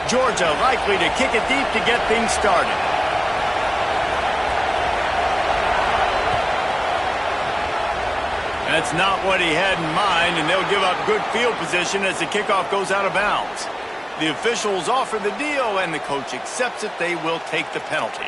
Georgia likely to kick it deep to get things started. That's not what he had in mind, and they'll give up good field position as the kickoff goes out of bounds. The officials offer the deal, and the coach accepts it. They will take the penalty.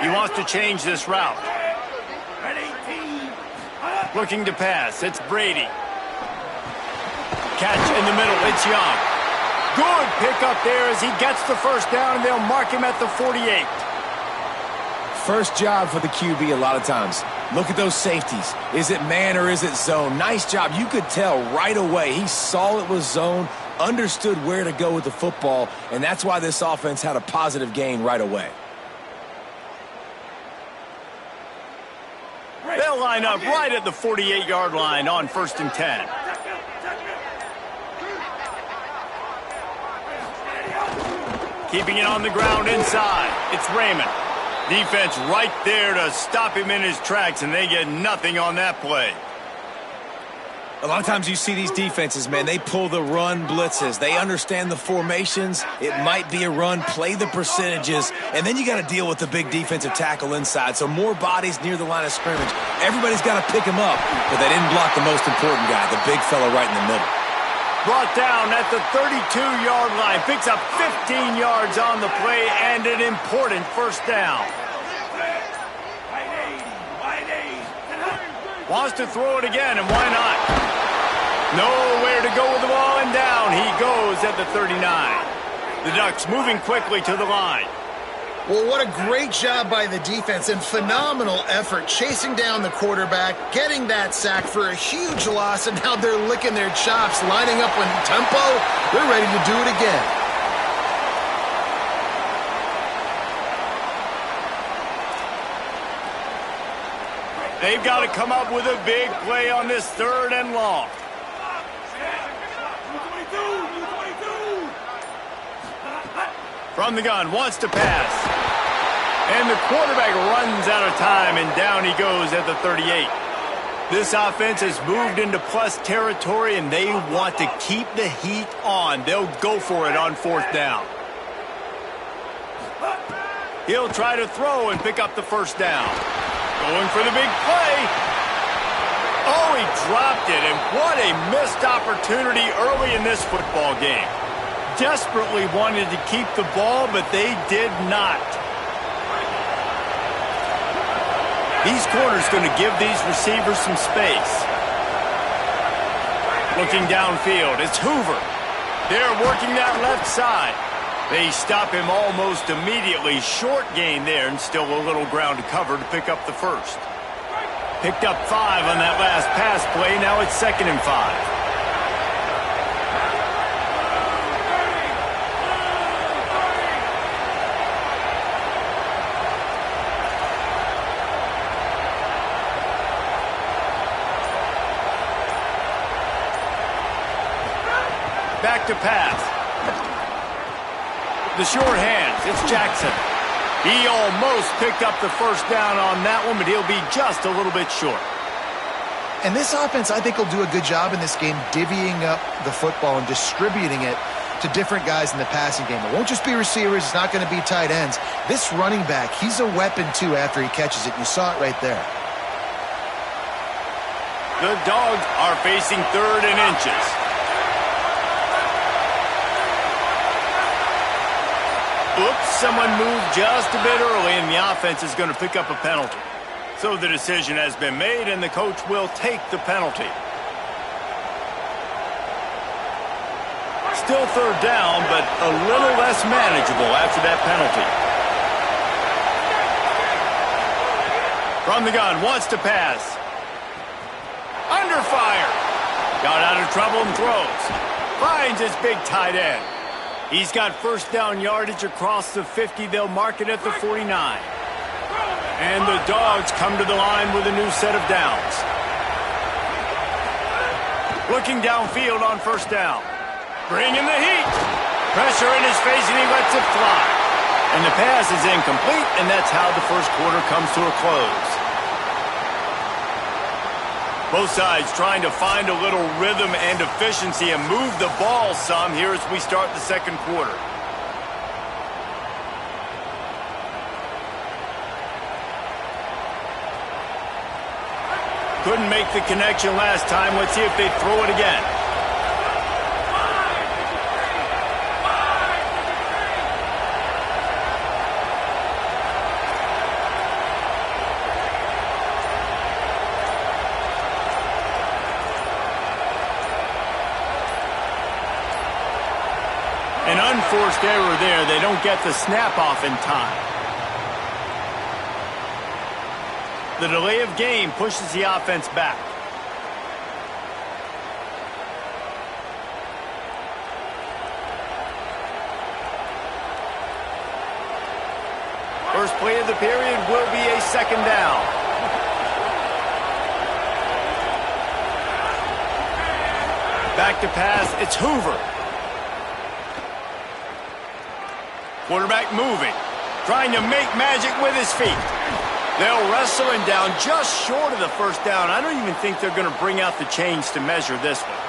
He wants to change this route. Looking to pass. It's Brady. Catch in the middle. It's Young. Good pickup there as he gets the first down, and they'll mark him at the 48. First job for the QB a lot of times. Look at those safeties. Is it man or is it zone? Nice job. You could tell right away. He saw it was zone, understood where to go with the football, and that's why this offense had a positive gain right away. They'll line up right at the 48-yard line on 1st and 10. Keeping it on the ground inside. It's Raymond. Defense right there to stop him in his tracks, and they get nothing on that play. A lot of times you see these defenses, man, they pull the run blitzes. They understand the formations. It might be a run, play the percentages, and then you got to deal with the big defensive tackle inside. So more bodies near the line of scrimmage. Everybody's got to pick him up, but they didn't block the most important guy, the big fella right in the middle. Brought down at the 32-yard line. Picks up 15 yards on the play and an important first down. Wants to throw it again, and why not? Nowhere to go with the ball, and down he goes at the 39. The Ducks moving quickly to the line. Well, what a great job by the defense and phenomenal effort chasing down the quarterback, getting that sack for a huge loss, and now they're licking their chops, lining up in tempo. They're ready to do it again. They've got to come up with a big play on this 3rd and long. From the gun, wants to pass. And the quarterback runs out of time, and down he goes at the 38. This offense has moved into plus territory, and they want to keep the heat on. They'll go for it on 4th down. He'll try to throw and pick up the first down. Going for the big play. Oh, he dropped it, and what a missed opportunity early in this football game. Desperately wanted to keep the ball, but they did not. These corners going to give these receivers some space. Looking downfield, it's Hoover. They're working that left side. They stop him almost immediately. Short gain there, and still a little ground to cover to pick up the first. Picked up 5 on that last pass play. Now it's 2nd and 5. Back to pass. The short hands, it's Jackson. He almost picked up the first down on that one, but he'll be just a little bit short. And this offense, I think, will do a good job in this game divvying up the football and distributing it to different guys in the passing game. It won't just be receivers. It's not going to be tight ends. This running back, he's a weapon, too, after he catches it. You saw it right there. The Dogs are facing 3rd and inches. Oops, someone moved just a bit early, and the offense is going to pick up a penalty. So the decision has been made, and the coach will take the penalty. Still 3rd down, but a little less manageable after that penalty. From the gun, wants to pass. Under fire. Got out of trouble and throws. Finds his big tight end. He's got 1st down yardage across the 50. They'll mark it at the 49. And the Dogs come to the line with a new set of downs. Looking downfield on 1st down. Bringing the heat. Pressure in his face, and he lets it fly. And the pass is incomplete, and that's how the 1st quarter comes to a close. Both sides trying to find a little rhythm and efficiency and move the ball some here as we start the 2nd quarter. Couldn't make the connection last time. Let's see if they throw it again. An unforced error there. They don't get the snap off in time. The delay of game pushes the offense back. First play of the period will be a 2nd down. Back to pass, it's Hoover. Quarterback moving, trying to make magic with his feet. They'll wrestle him down just short of the 1st down. I don't even think they're going to bring out the chains to measure this one.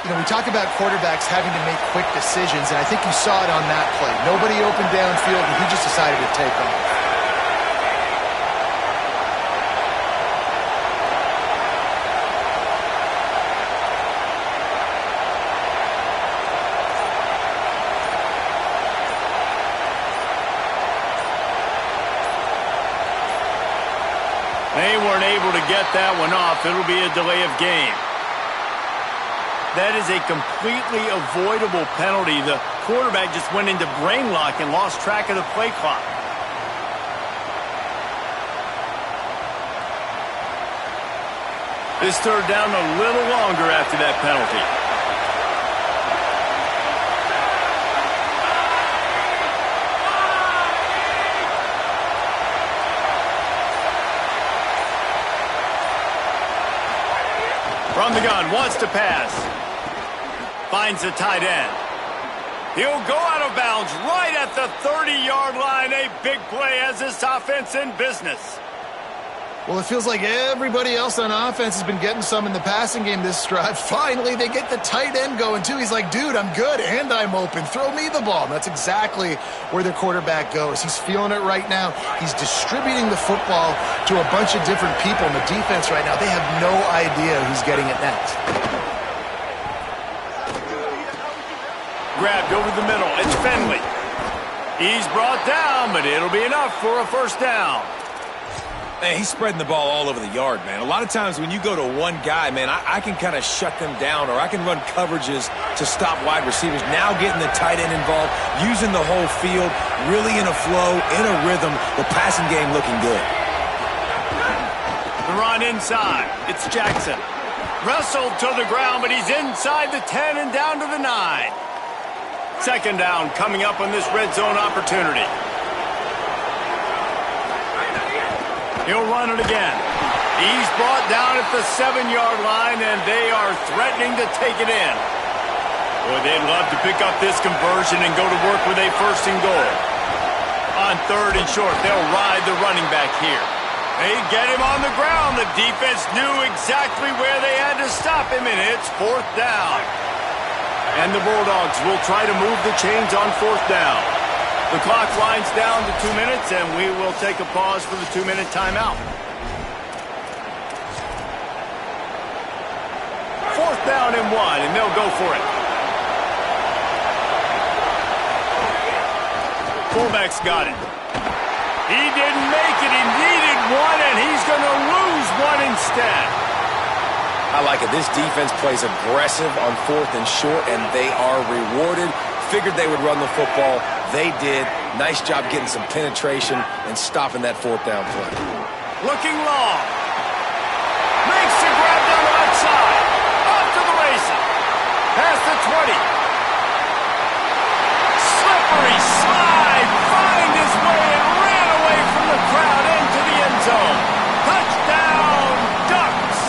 You know, we talk about quarterbacks having to make quick decisions, and I think you saw it on that play. Nobody opened downfield, and he just decided to take off. They weren't able to get that one off. It'll be a delay of game. That is a completely avoidable penalty. The quarterback just went into brain lock and lost track of the play clock. This 3rd down a little longer after that penalty. From the gun, wants to pass. Finds the tight end. He'll go out of bounds right at the 30-yard line. A big play as this offense in business. Well, it feels like everybody else on offense has been getting some in the passing game this drive. Finally, they get the tight end going, too. He's like, dude, I'm good, and I'm open. Throw me the ball. And that's exactly where the quarterback goes. He's feeling it right now. He's distributing the football to a bunch of different people. And the defense right now, they have no idea who's getting it next. Grabbed over the middle. It's Finley. He's brought down, but it'll be enough for a 1st down. Man, he's spreading the ball all over the yard, man. A lot of times when you go to one guy, man, I can kind of shut them down, or I can run coverages to stop wide receivers. Now getting the tight end involved, using the whole field, really in a flow, in a rhythm, the passing game looking good. The run inside. It's Jackson. Wrestled to the ground, but he's inside the 10 and down to the 9. 2nd down coming up on this red zone opportunity. He'll run it again. He's brought down at the 7-yard line, and they are threatening to take it in. Boy, they'd love to pick up this conversion and go to work with a 1st and goal. On 3rd and short, they'll ride the running back here. They get him on the ground. The defense knew exactly where they had to stop him, and it's 4th down. And the Bulldogs will try to move the chains on fourth down. The clock winds down to 2 minutes, and we will take a pause for the 2-minute timeout. Fourth down and 1, and they'll go for it. Fullback's got it. He didn't make it. He needed one, and he's going to lose one instead. I like it. This defense plays aggressive on fourth and short, and they are rewarded. Figured they would run the football. They did. Nice job getting some penetration and stopping that fourth down play. Looking long. Makes the grab down the left side. Off to the races. Past the 20. Slippery slide. Find his way and ran away from the crowd into the end zone. Touchdown, Ducks.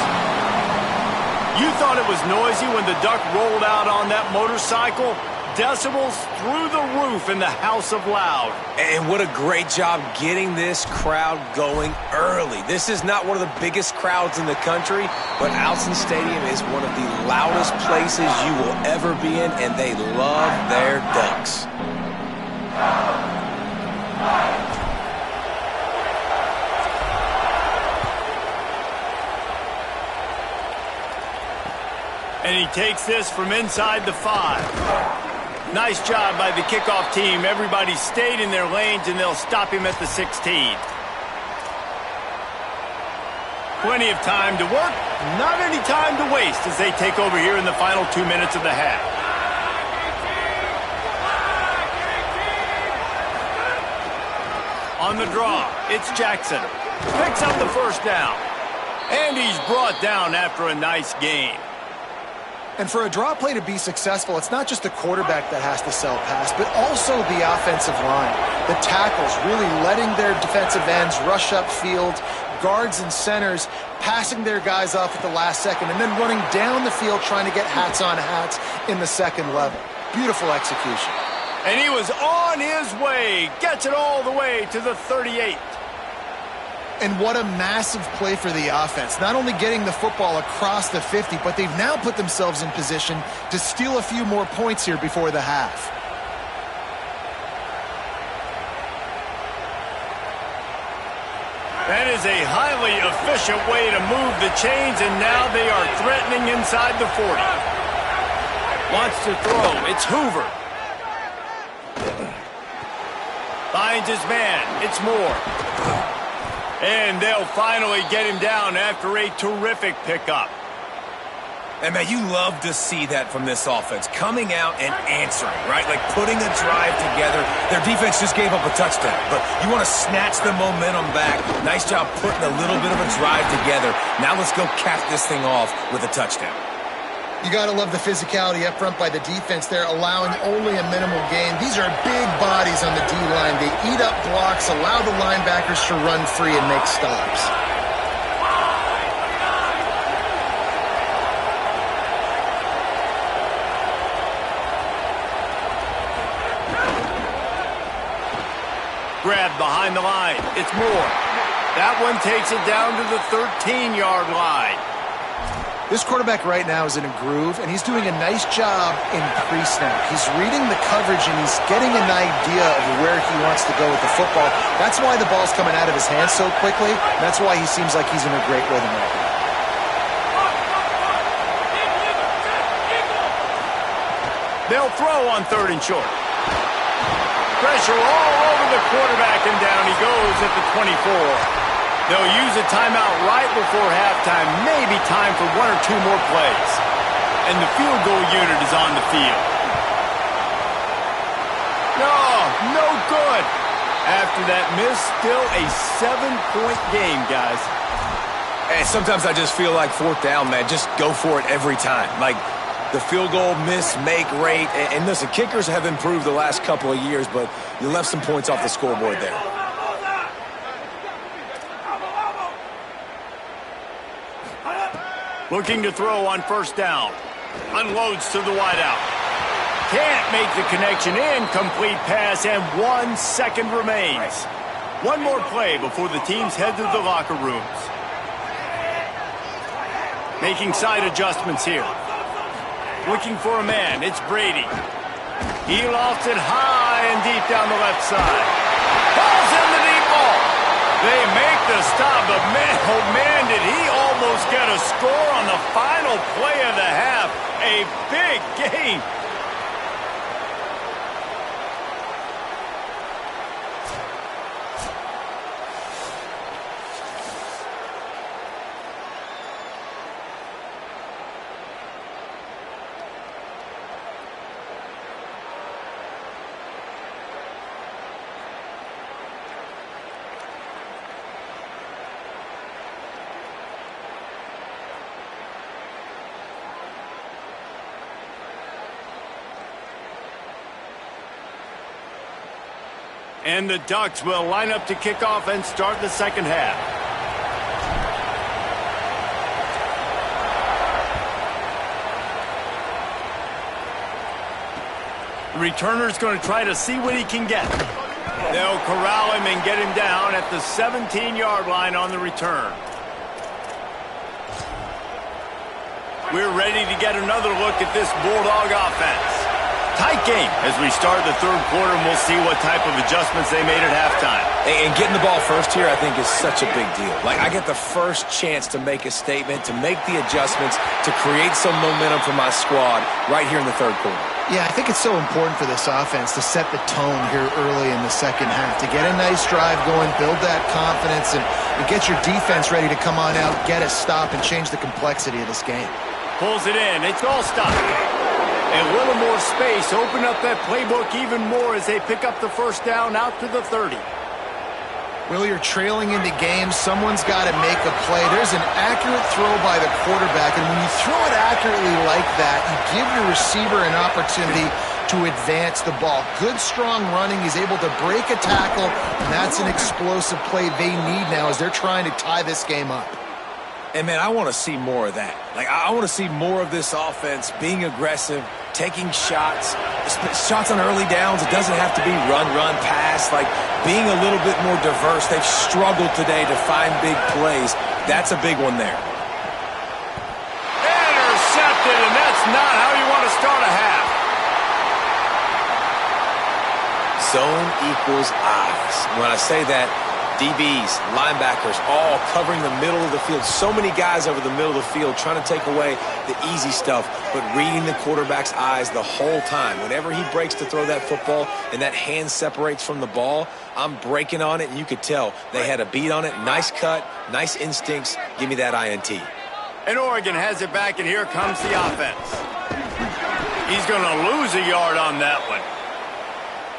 You thought it was noisy when the Duck rolled out on that motorcycle? Decibels through the roof in the House of Loud. And what a great job getting this crowd going early. This is not one of the biggest crowds in the country, but Alson Stadium is one of the loudest places you will ever be in, and they love their Ducks. And he takes this from inside the 5. Nice job by the kickoff team. Everybody stayed in their lanes, and they'll stop him at the 16. Plenty of time to work, not any time to waste as they take over here in the final 2 minutes of the half. On the draw, it's Jackson. Picks up the first down. And he's brought down after a nice gain. And for a draw play to be successful, it's not just the quarterback that has to sell pass, but also the offensive line. The tackles really letting their defensive ends rush upfield, guards and centers passing their guys off at the last second, and then running down the field trying to get hats on hats in the second level. Beautiful execution. And he was on his way. Gets it all the way to the 38. And what a massive play for the offense. Not only getting the football across the 50, but they've now put themselves in position to steal a few more points here before the half. That is a highly efficient way to move the chains, and now they are threatening inside the 40. Wants to throw. It's Hoover. Finds his man. It's Moore. And they'll finally get him down after a terrific pickup. And, man, you love to see that from this offense. Coming out and answering, right? Like putting a drive together. Their defense just gave up a touchdown, but you want to snatch the momentum back. Nice job putting a little bit of a drive together. Now let's go cap this thing off with a touchdown. You got to love the physicality up front by the defense there, allowing only a minimal gain. These are big bodies on the D-line. They eat up blocks, allow the linebackers to run free and make stops. Grab behind the line. It's Moore. That one takes it down to the 13-yard line. This quarterback right now is in a groove, and he's doing a nice job in pre-snap. He's reading the coverage, and he's getting an idea of where he wants to go with the football. That's why the ball's coming out of his hands so quickly. That's why he seems like he's in a great rhythm right now. They'll throw on 3rd and short. Pressure all over the quarterback, and down he goes at the 24. They'll use a timeout right before halftime. Maybe time for 1 or 2 more plays. And the field goal unit is on the field. No good. After that miss, still a 7-point game, guys. And sometimes I just feel like 4th down, man. Just go for it every time. Like the field goal miss-make rate. And listen, kickers have improved the last couple of years, but you left some points off the scoreboard there. Looking to throw on 1st down. Unloads to the wideout. Can't make the connection. Incomplete pass, and 1 second remains. One more play before the teams head to the locker rooms. Making side adjustments here. Looking for a man. It's Brady. He lofts it high and deep down the left side. Falls in the deep ball. They make the stop, but man, oh man, did he almost get a score on the final play of the half. A big game. And the Ducks will line up to kick off and start the second half. The returner's going to try to see what he can get. They'll corral him and get him down at the 17-yard line on the return. We're ready to get another look at this Bulldog offense. Tight game as we start the third quarter, and we'll see what type of adjustments they made at halftime. And getting the ball first here, I think, is such a big deal. Like, I get the first chance to make a statement, to make the adjustments, to create some momentum for my squad right here in the third quarter. Yeah, I think it's so important for this offense to set the tone here early in the second half, to get a nice drive going, build that confidence, and get your defense ready to come on out, get a stop, and change the complexity of this game. Pulls it in. It's all stopped. A little more space. Open up that playbook even more as they pick up the first down out to the 30. Will, you're trailing into games. Someone's got to make a play. There's an accurate throw by the quarterback, and when you throw it accurately like that, you give your receiver an opportunity to advance the ball. Good, strong running. He's able to break a tackle, and that's an explosive play they need now as they're trying to tie this game up. And, man, I want to see more of that. Like, I want to see more of this offense being aggressive, taking shots on early downs. It doesn't have to be run, pass. Like, being a little bit more diverse. They've struggled today to find big plays. That's a big one there. Intercepted, and that's not how you want to start a half. Zone equals eyes. When I say that, DBs, linebackers, all covering the middle of the field. So many guys over the middle of the field trying to take away the easy stuff, but reading the quarterback's eyes the whole time. Whenever he breaks to throw that football and that hand separates from the ball, I'm breaking on it, and you could tell they had a beat on it. Nice cut, nice instincts. Give me that INT. And Oregon has it back, and here comes the offense. He's going to lose a yard on that one.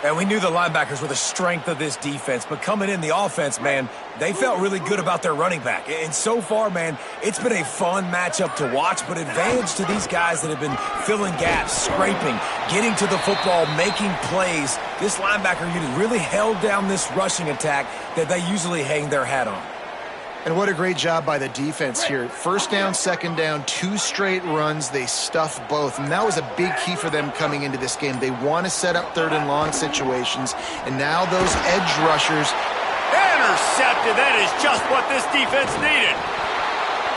And we knew the linebackers were the strength of this defense, but coming in the offense, man, they felt really good about their running back. And so far, man, it's been a fun matchup to watch, but advantage to these guys that have been filling gaps, scraping, getting to the football, making plays. This linebacker unit really held down this rushing attack that they usually hang their hat on. And what a great job by the defense here. First down, second down, 2 straight runs. They stuffed both. And that was a big key for them coming into this game. They want to set up third and long situations. And now those edge rushers. Intercepted. That is just what this defense needed.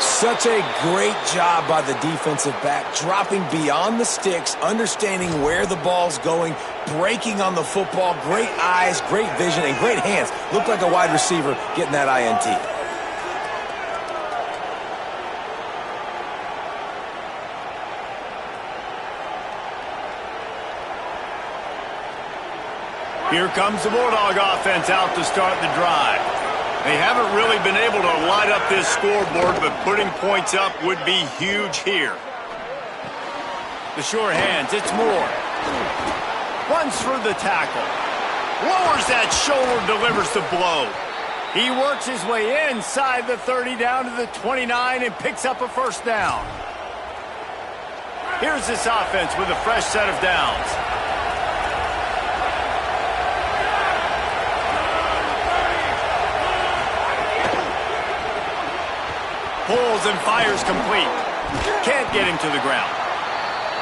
Such a great job by the defensive back, dropping beyond the sticks, understanding where the ball's going, breaking on the football. Great eyes, great vision, and great hands. Looked like a wide receiver getting that INT. Here comes the Bulldog offense out to start the drive. They haven't really been able to light up this scoreboard, but putting points up would be huge here. The sure hands, it's Moore. Runs through the tackle. Lowers that shoulder, delivers the blow. He works his way inside the 30 down to the 29 and picks up a first down. Here's this offense with a fresh set of downs. Pulls and fires complete. Can't get him to the ground.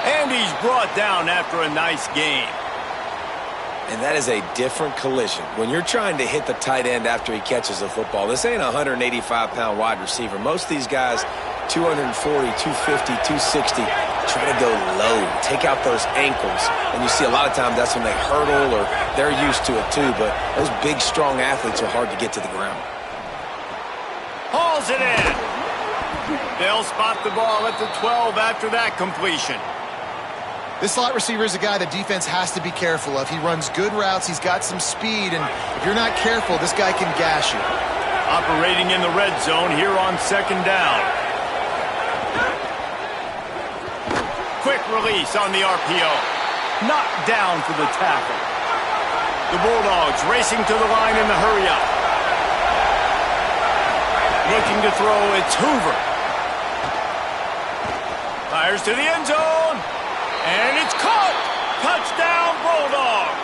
And he's brought down after a nice gain. And that is a different collision. When you're trying to hit the tight end after he catches the football, this ain't a 185-pound wide receiver. Most of these guys, 240, 250, 260. try to go low, take out those ankles. And you see a lot of times that's when they hurdle or they're used to it too. But those big, strong athletes are hard to get to the ground. Hauls it in. They'll spot the ball at the 12 after that completion. This slot receiver is a guy the defense has to be careful of. He runs good routes. He's got some speed. And if you're not careful, this guy can gash you. Operating in the red zone here on second down. Quick release on the RPO. Knocked down for the tackle. The Bulldogs racing to the line in the hurry-up. Looking to throw, it's Hoover. Fires to the end zone. And it's caught! Touchdown, Bulldogs!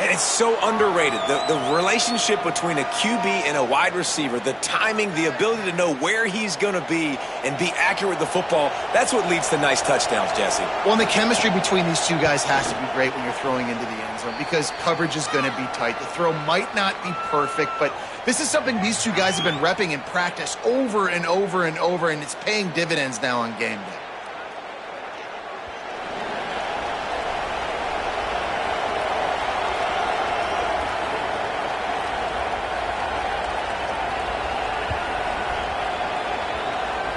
And it's so underrated. The relationship between a QB and a wide receiver, the timing, the ability to know where he's going to be and be accurate with the football, that's what leads to nice touchdowns, Jesse. Well, and the chemistry between these two guys has to be great when you're throwing into the end zone because coverage is going to be tight. The throw might not be perfect, but this is something these two guys have been repping in practice over and over and over, and it's paying dividends now on game day.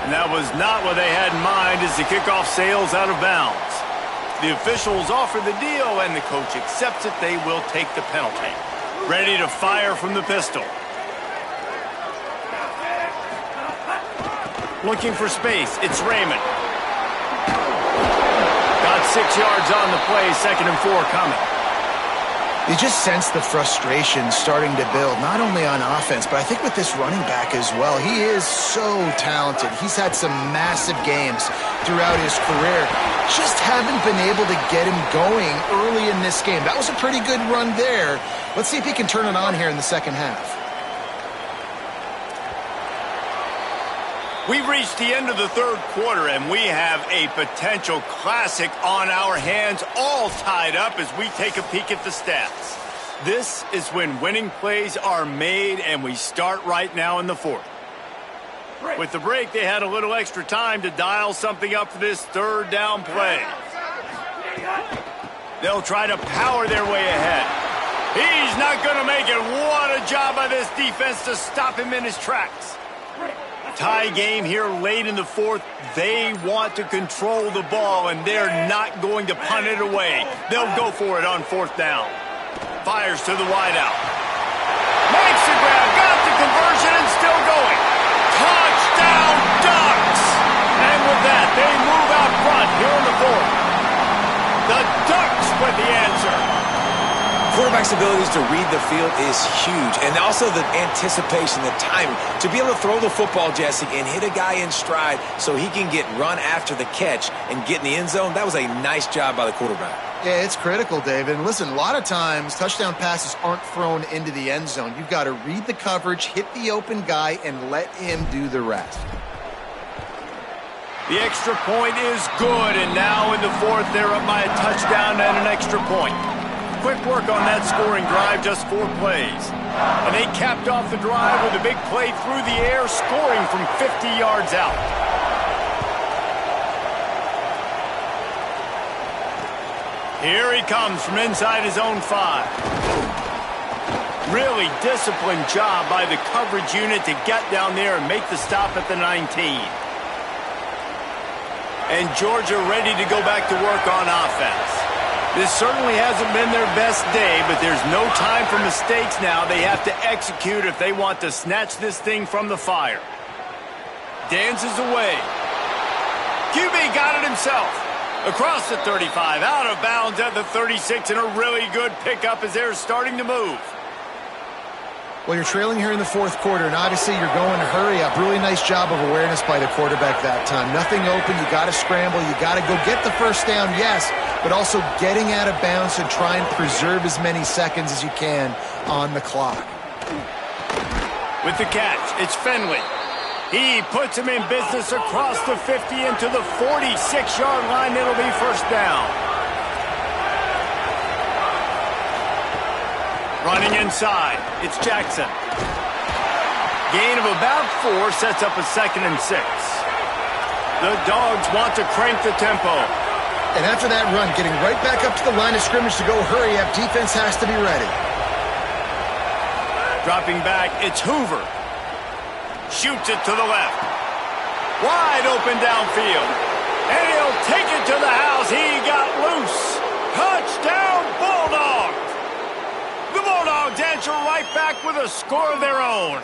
And that was not what they had in mind as the kickoff sails out of bounds. The officials offer the deal, and the coach accepts it. They will take the penalty. Ready to fire from the pistol. Looking for space. It's Raymond. Got 6 yards on the play. 2nd and 4 coming. You just sense the frustration starting to build, not only on offense, but I think with this running back as well. He is so talented. He's had some massive games throughout his career. Just haven't been able to get him going early in this game. That was a pretty good run there. Let's see if he can turn it on here in the second half. We've reached the end of the third quarter, and we have a potential classic on our hands, all tied up as we take a peek at the stats. This is when winning plays are made, and we start right now in the fourth. With the break, they had a little extra time to dial something up for this third down play. They'll try to power their way ahead. He's not going to make it. What a job by this defense to stop him in his tracks. Tie game here late in the fourth. They want to control the ball, and they're not going to punt it away. They'll go for it on fourth down. Fires to the wideout. Makes the grab, got the conversion, and still going. Touchdown, Ducks! And with that, they move out front here in the fourth. The Ducks with the answer. Quarterback's abilities to read the field is huge, and also the anticipation, the timing. To be able to throw the football, Jesse, and hit a guy in stride so he can get run after the catch and get in the end zone, that was a nice job by the quarterback. Yeah, it's critical, David. And listen, a lot of times touchdown passes aren't thrown into the end zone. You've got to read the coverage, hit the open guy, and let him do the rest. The extra point is good, and now in the fourth, they're up by a touchdown and an extra point. Quick work on that scoring drive, just 4 plays. And they capped off the drive with a big play through the air, scoring from 50 yards out. Here he comes from inside his own 5. Really disciplined job by the coverage unit to get down there and make the stop at the 19. And Georgia ready to go back to work on offense. This certainly hasn't been their best day, but there's no time for mistakes now. They have to execute if they want to snatch this thing from the fire. Dances away. QB got it himself. Across the 35, out of bounds at the 36, and a really good pickup as they're starting to move. Well, you're trailing here in the fourth quarter, and obviously you're going to hurry up. Really nice job of awareness by the quarterback that time. Nothing open. You got to scramble. You got to go get the first down, yes, but also getting out of bounds and try and preserve as many seconds as you can on the clock. With the catch, it's Finley. He puts him in business across the 50 into the 46-yard line. It'll be first down. Running inside, it's Jackson. Gain of about 4 sets up a 2nd and 6. The Dogs want to crank the tempo. And after that run, getting right back up to the line of scrimmage to go hurry up, defense has to be ready. Dropping back, it's Hoover. Shoots it to the left. Wide open downfield. And he'll take it to the house. He got loose. Touchdown, Bulldogs. The Bulldogs answer right back with a score of their own.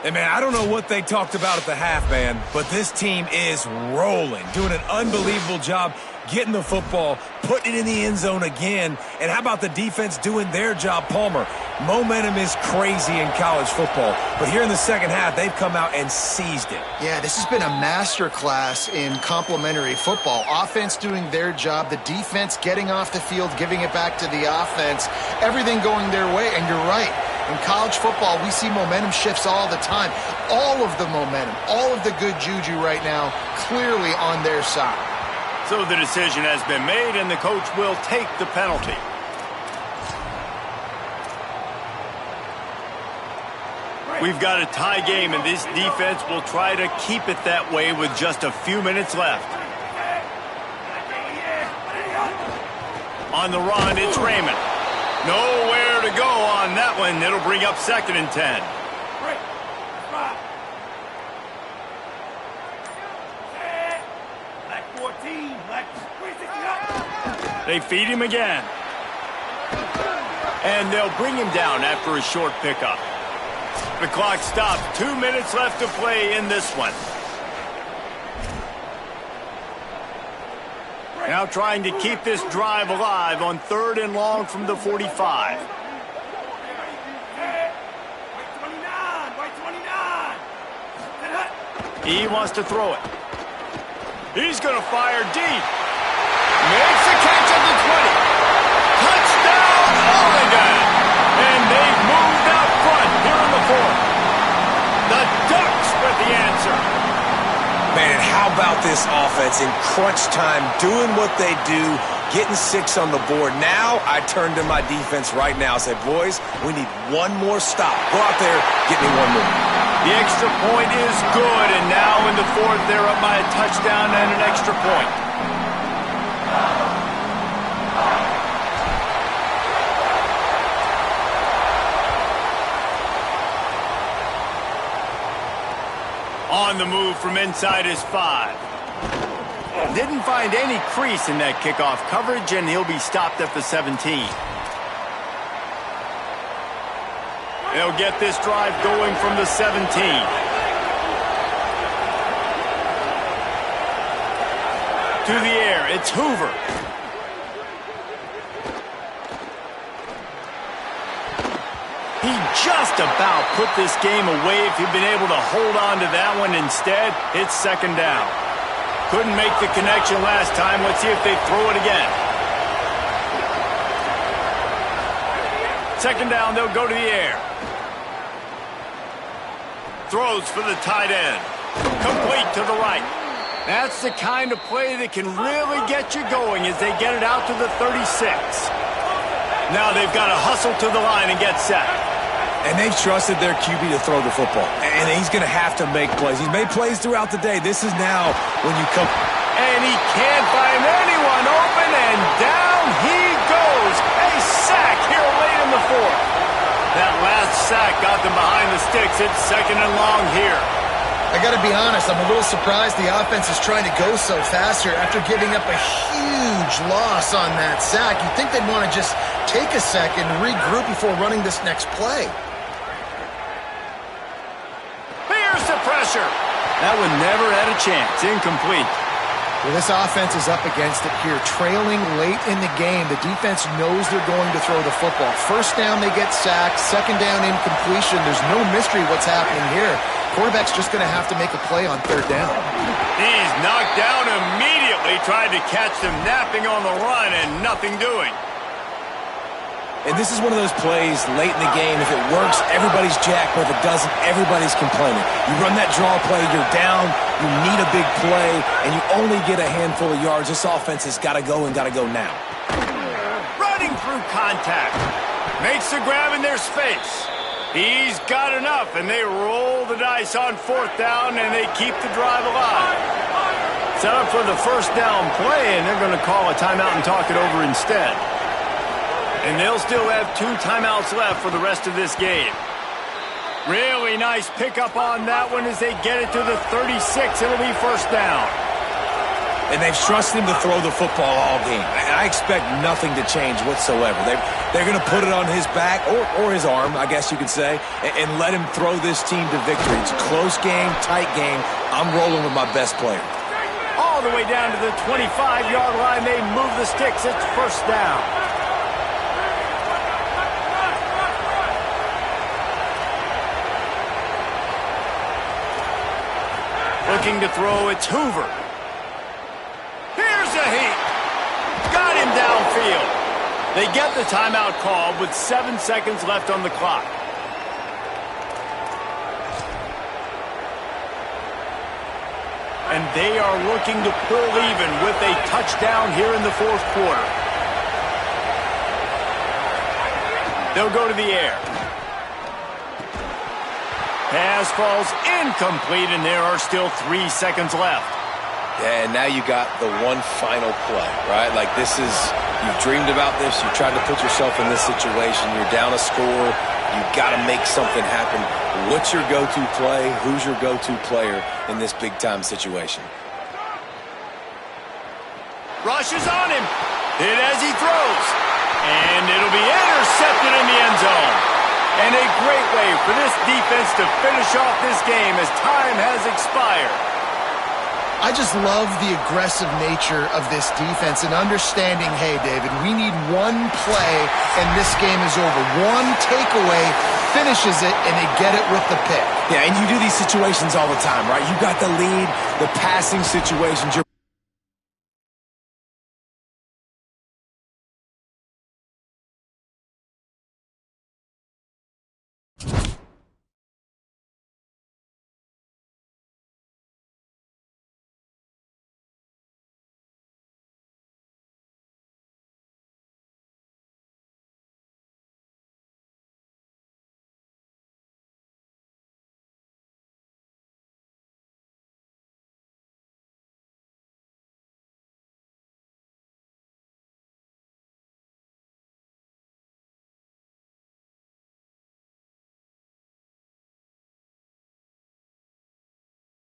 Hey, man, I don't know what they talked about at the half, man, but this team is rolling, doing an unbelievable job getting the football, putting it in the end zone again. And how about the defense doing their job, Palmer? Momentum is crazy in college football, but here in the second half, they've come out and seized it. Yeah, this has been a master class in complementary football. Offense doing their job, the defense getting off the field, giving it back to the offense, everything going their way, and you're right. In college football, we see momentum shifts all the time. All of the momentum, all of the good juju right now, clearly on their side. So the decision has been made, and the coach will take the penalty. We've got a tie game, and this defense will try to keep it that way with just a few minutes left. On the run, it's Raymond. Nowhere to go on that one. It'll bring up 2nd and 10. They feed him again. And they'll bring him down after a short pickup. The clock stops. 2 minutes left to play in this one. Now trying to keep this drive alive on 3rd and long from the 45. He wants to throw it. He's going to fire deep. Makes the catch at the 20. Touchdown, Oregon! And they've moved out front here in the 4th. The Ducks with the answer. Man, how about this offense in crunch time, doing what they do, getting 6 on the board. Now I turn to my defense right now and say, boys, we need one more stop. Go out there, get me one more. The extra point is good, and now in the 4th, they're up by a touchdown and an extra point. On the move from inside his 5. Didn't find any crease in that kickoff coverage, and he'll be stopped at the 17. They'll get this drive going from the 17. To the air, it's Hoover. He just about put this game away if he'd been able to hold on to that one. Instead, it's 2nd down. Couldn't make the connection last time. Let's see if they throw it again. 2nd down, they'll go to the air. Throws for the tight end. Complete to the right. That's the kind of play that can really get you going as they get it out to the 36. Now they've got to hustle to the line and get set. And they've trusted their QB to throw the football. And he's going to have to make plays. He's made plays throughout the day. This is now when you come. And he can't find anyone open, and down he goes. A sack here late in the 4th. That last sack got them behind the sticks. It's 2nd and long here. I got to be honest, I'm a little surprised the offense is trying to go so fast here after giving up a huge loss on that sack. You'd think they'd want to just take a second, regroup before running this next play. Here's the pressure. That one never had a chance. Incomplete. Well, this offense is up against it here, trailing late in the game. The defense knows they're going to throw the football. 1st down, they get sacked. 2nd down, incompletion. There's no mystery what's happening here. Quarterback's just going to have to make a play on 3rd down. He's knocked down immediately, tried to catch them napping on the run and nothing doing. And this is one of those plays late in the game. If it works, everybody's jacked, but if it doesn't, everybody's complaining. You run that draw play, you're down, you need a big play, and you only get a handful of yards. This offense has got to go and got to go now. Running through contact. Makes the grab in their space. He's got enough, and they roll the dice on fourth down, and they keep the drive alive. Set up for the first down play, and they're going to call a timeout and talk it over instead. And they'll still have 2 timeouts left for the rest of this game. Really nice pickup on that one as they get it to the 36. It'll be first down. And they've trusted him to throw the football all game. And I expect nothing to change whatsoever. They're going to put it on his back, or his arm, I guess you could say, and let him throw this team to victory. It's a close game, tight game. I'm rolling with my best player. All the way down to the 25-yard line. They move the sticks. It's first down. Looking to throw, it's Hoover. Here's a heat. Got him downfield. They get the timeout called with 7 seconds left on the clock. And they are looking to pull even with a touchdown here in the fourth quarter. They'll go to the air. Pass falls incomplete, and there are still 3 seconds left. Yeah, and now you got the one final play, right? Like this is, you've dreamed about this. You tried to put yourself in this situation. You're down a score. You've got to make something happen. What's your go-to play? Who's your go-to player in this big-time situation? Rushes on him. Hit as he throws. And it'll be intercepted in the end zone. And a great way for this defense to finish off this game as time has expired. I just love the aggressive nature of this defense and understanding, hey, David, we need one play and this game is over. One takeaway finishes it and they get it with the pick. Yeah, and you do these situations all the time, right? You got the lead, the passing situations. You're